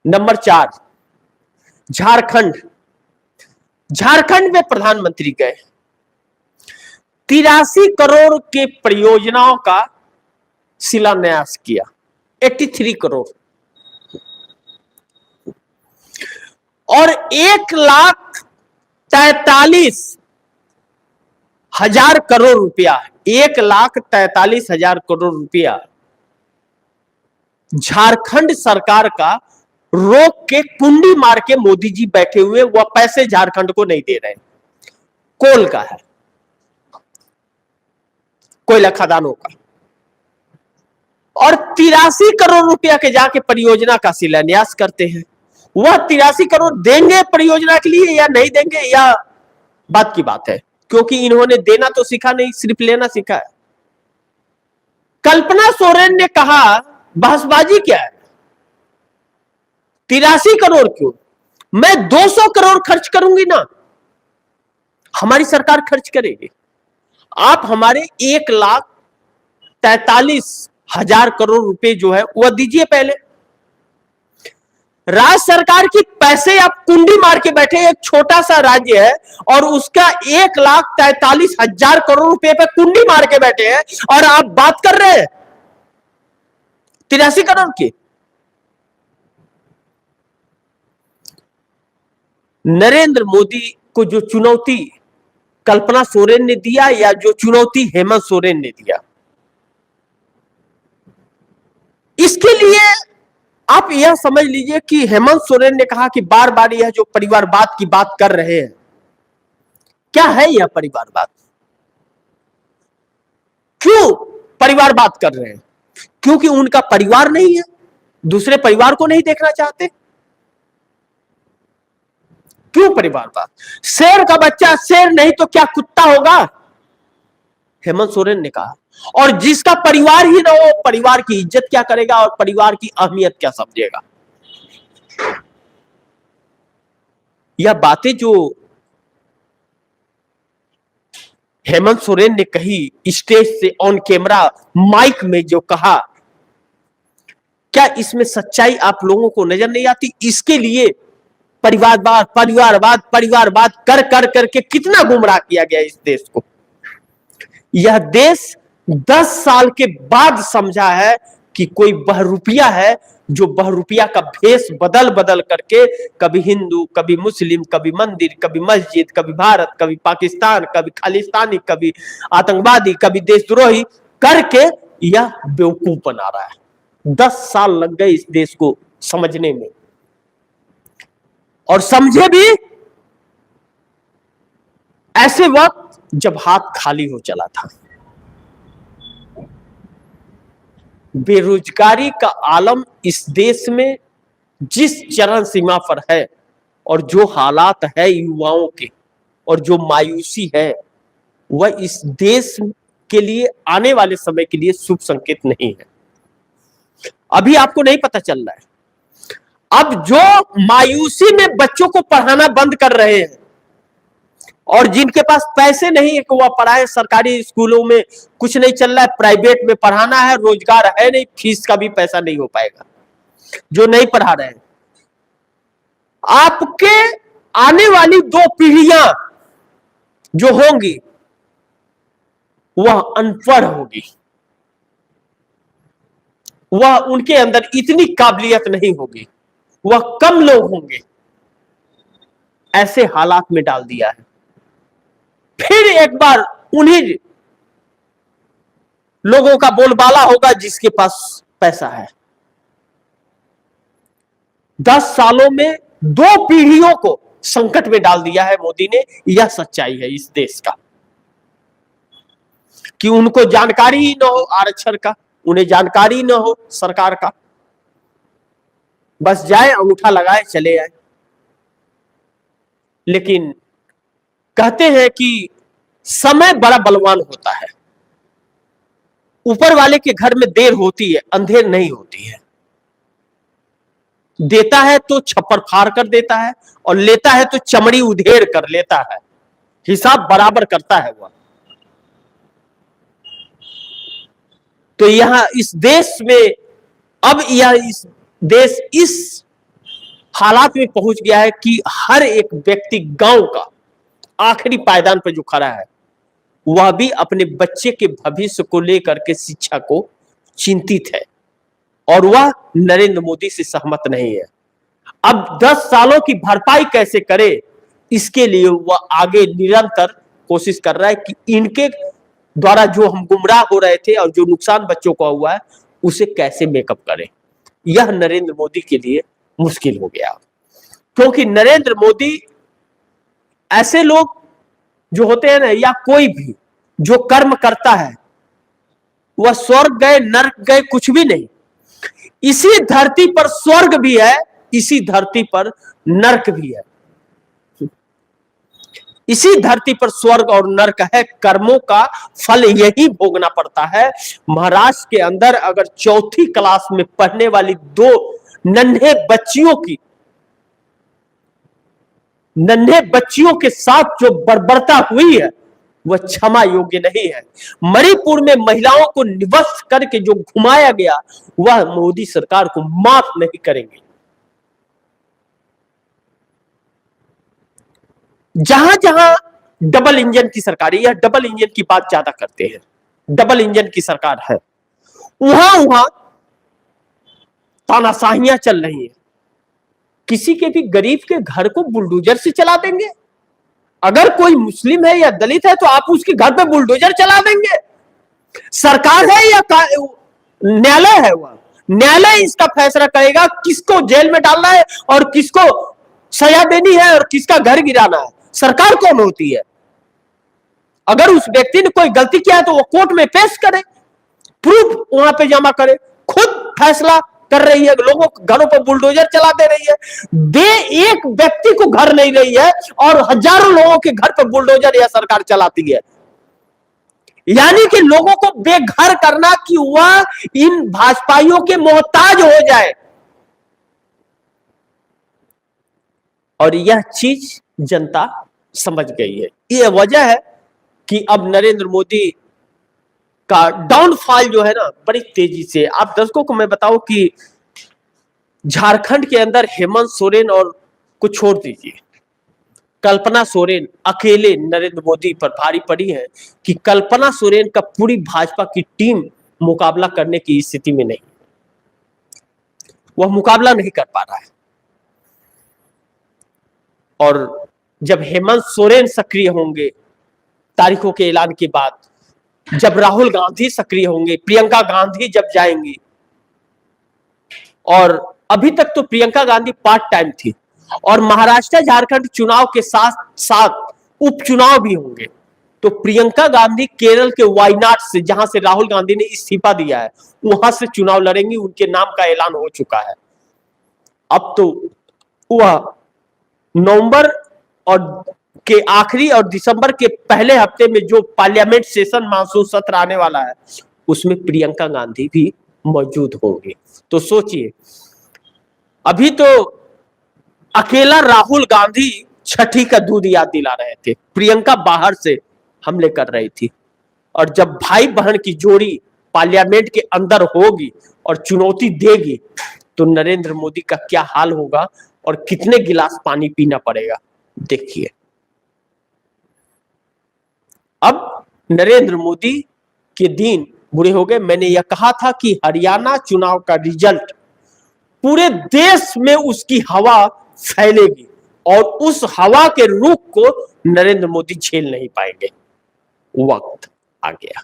Number 4, Jharkhand. Jharkhand में प्रधानमंत्री गए, 83 करोड़ के परियोजनाओं का शिलान्यास किया, 83 करोड़, और 1,43,000 करोड़ रुपया, 1,43,000 करोड़ रुपया झारखंड सरकार का रोक के कुंडी मार के मोदी जी बैठे हुए, वह पैसे झारखंड को नहीं दे रहे। कोल का है, कोयला खदानों का, और 83 करोड़ रुपया के जाके परियोजना का शिलान्यास करते हैं। वह 83 करोड़ देंगे परियोजना के लिए या नहीं देंगे, या बात की बात है, क्योंकि इन्होंने देना तो सीखा नहीं, सिर्फ लेना सीखा है। कल्पना सोरेन ने कहा बहसबाजी क्या है, 83 करोड़ क्यों, मैं 200 करोड़ खर्च करूंगी ना, हमारी सरकार खर्च करेगी। आप हमारे 1,43,000 करोड़ रुपए जो है वह दीजिए पहले। राज्य सरकार की पैसे आप कुंडी मार के बैठे, एक छोटा सा राज्य है और उसका 1,43,000 करोड़ रुपए पे कुंडी मार के बैठे हैं, और आप बात कर रहे हैं 83 करोड़ की। नरेंद्र मोदी को जो चुनौती कल्पना सोरेन ने दिया, या जो चुनौती हेमंत सोरेन ने दिया, इसके लिए आप यह समझ लीजिए कि हेमंत सोरेन ने कहा कि बार बार यह जो परिवारवाद की बात कर रहे हैं, क्या है यह परिवारवाद, क्यों परिवारवाद कर रहे हैं, क्योंकि उनका परिवार नहीं है, दूसरे परिवार को नहीं देखना चाहते। क्यों परिवारवाद, शेर का बच्चा शेर नहीं तो क्या कुत्ता होगा, हेमंत सोरेन ने कहा। और जिसका परिवार ही ना हो, परिवार की इज्जत क्या करेगा और परिवार की अहमियत क्या समझेगा। यह बातें जो हेमंत सोरेन ने कही स्टेज से, ऑन कैमरा माइक में जो कहा, क्या इसमें सच्चाई आप लोगों को नजर नहीं आती। इसके लिए परिवारवाद परिवारवाद परिवारवाद कर कर करके कितना गुमराह किया गया इस देश को। यह देश 10 साल के बाद समझा है कि कोई बहरूपिया है जो बहरूपिया का भेष बदल बदल करके कभी हिंदू, कभी मुस्लिम, कभी मंदिर, कभी मस्जिद, कभी भारत, कभी पाकिस्तान, कभी खालिस्तानी, कभी आतंकवादी, कभी देशद्रोही करके यह बेवकूफ बना रहा है। 10 साल लग गए इस देश को समझने में, और समझे भी ऐसे वक्त जब हाथ खाली हो चला था। बेरोजगारी का आलम इस देश में जिस चरम सीमा पर है, और जो हालात है युवाओं के, और जो मायूसी है, वह इस देश के लिए आने वाले समय के लिए शुभ संकेत नहीं है। अभी आपको नहीं पता चल रहा है। अब जो मायूसी में बच्चों को पढ़ाना बंद कर रहे हैं, और जिनके पास पैसे नहीं है कि वह पढ़ाए, सरकारी स्कूलों में कुछ नहीं चल रहा है, प्राइवेट में पढ़ाना है, रोजगार है नहीं, फीस का भी पैसा नहीं हो पाएगा, जो नहीं पढ़ा रहे हैं। आपके आने वाली 2 पीढ़ियां जो होंगी वह अनपढ़ होगी, वह उनके अंदर इतनी काबिलियत नहीं होगी, वह कम लोग होंगे। ऐसे हालात में डाल दिया है। फिर एक बार उन्हीं लोगों का बोलबाला होगा जिसके पास पैसा है। 10 सालों में 2 पीढ़ियों को संकट में डाल दिया है मोदी ने। यह सच्चाई है इस देश का, कि उनको जानकारी ही न हो आरक्षण का, उन्हें जानकारी न हो सरकार का, बस जाए अंगूठा लगाए चले आए। लेकिन कहते हैं कि समय बड़ा बलवान होता है, ऊपर वाले के घर में देर होती है, अंधेर नहीं होती है। देता है तो छप्पर फाड़ कर देता है, और लेता है तो चमड़ी उधेड़ कर लेता है, हिसाब बराबर करता है वह। तो यहां इस देश में अब यह इस देश इस हालात में पहुंच गया है कि हर एक व्यक्ति गांव का आखिरी पायदान पर जो खड़ा है वह भी अपने बच्चे के भविष्य को लेकर के शिक्षा को चिंतित है और वह नरेंद्र मोदी से सहमत नहीं है। अब 10 सालों की भरपाई कैसे करे, इसके लिए वह आगे निरंतर कोशिश कर रहा है कि इनके द्वारा जो हम गुमराह हो रहे थे और जो नुकसान बच्चों को हुआ है उसे कैसे मेकअप करें। यह नरेंद्र मोदी के लिए मुश्किल हो गया, क्योंकि नरेंद्र मोदी ऐसे लोग जो होते हैं ना, या कोई भी जो कर्म करता है वह स्वर्ग गए नरक गए कुछ भी नहीं। इसी धरती पर स्वर्ग भी है, इसी धरती पर नरक भी है। इसी धरती पर स्वर्ग और नरक है, कर्मों का फल यही भोगना पड़ता है। महाराष्ट्र के अंदर अगर चौथी क्लास में पढ़ने वाली 2 नन्हे बच्चियों के साथ जो बर्बरता हुई है वह क्षमा योग्य नहीं है। मणिपुर में महिलाओं को निवस्त करके जो घुमाया गया वह मोदी सरकार को माफ नहीं करेंगे। जहां जहां डबल इंजन की सरकार है, यह डबल इंजन की बात ज्यादा करते हैं, डबल इंजन की सरकार है, वहां वहां तानाशाहियां चल रही हैं। किसी के भी गरीब के घर को बुलडोजर से चला देंगे। अगर कोई मुस्लिम है या दलित है तो आप उसके घर पे बुलडोजर चला देंगे। सरकार है या न्यायालय है? वह न्यायालय इसका फैसला करेगा किसको जेल में डालना है और किसको सजा देनी है और किसका घर गिराना है। सरकार कौन होती है? अगर उस व्यक्ति ने कोई गलती किया है तो वो कोर्ट में पेश करे, प्रूफ वहां पे जमा करे, खुद फैसला कर रही है, लोगों के घरों पर बुलडोजर चला दे रही है। एक व्यक्ति को घर नहीं रही है और हजारों लोगों के घर पर बुलडोजर यह सरकार चलाती है। यानी कि लोगों को बेघर करना कि वह इन भाजपाइयों के मोहताज हो जाए। और यह चीज जनता समझ गई है। यह वजह है कि अब नरेंद्र मोदी का डाउनफॉल जो है ना बड़ी तेजी से। आप दर्शकों को मैं बताऊं कि झारखंड के अंदर हेमंत सोरेन और को छोड़ दीजिए, कल्पना सोरेन अकेले नरेंद्र मोदी पर भारी पड़ी है कि कल्पना सोरेन का पूरी भाजपा की टीम मुकाबला करने की स्थिति में नहीं, वह मुकाबला नहीं कर पा रहा है। और जब हेमंत सोरेन सक्रिय होंगे तारीखों के ऐलान के बाद, जब राहुल गांधी सक्रिय होंगे, प्रियंका गांधी जब जाएंगी, और अभी तक तो प्रियंका गांधी पार्ट टाइम थी, और महाराष्ट्र झारखंड चुनाव के साथ साथ उपचुनाव भी होंगे, तो प्रियंका गांधी केरल के वायनाड से, जहां से राहुल गांधी ने इस्तीफा दिया है, वहां से चुनाव लड़ेंगी। उनके नाम का ऐलान हो चुका है। अब तो वह नवंबर और के आखिरी और दिसंबर के पहले हफ्ते में जो पार्लियामेंट सेशन मानसून सत्र आने वाला है उसमें प्रियंका गांधी भी मौजूद होंगे। तो सोचिए, अभी तो अकेला राहुल गांधी छठी का दूध याद दिला रहे थे, प्रियंका बाहर से हमले कर रही थी। और जब भाई बहन की जोड़ी पार्लियामेंट के अंदर होगी और चुनौती देगी तो नरेंद्र मोदी का क्या हाल होगा और कितने गिलास पानी पीना पड़ेगा, देखिए। अब नरेंद्र मोदी के दिन बुरे हो गए। मैंने यह कहा था कि हरियाणा चुनाव का रिजल्ट पूरे देश में उसकी हवा फैलेगी और उस हवा के रुख को नरेंद्र मोदी झेल नहीं पाएंगे। वक्त आ गया।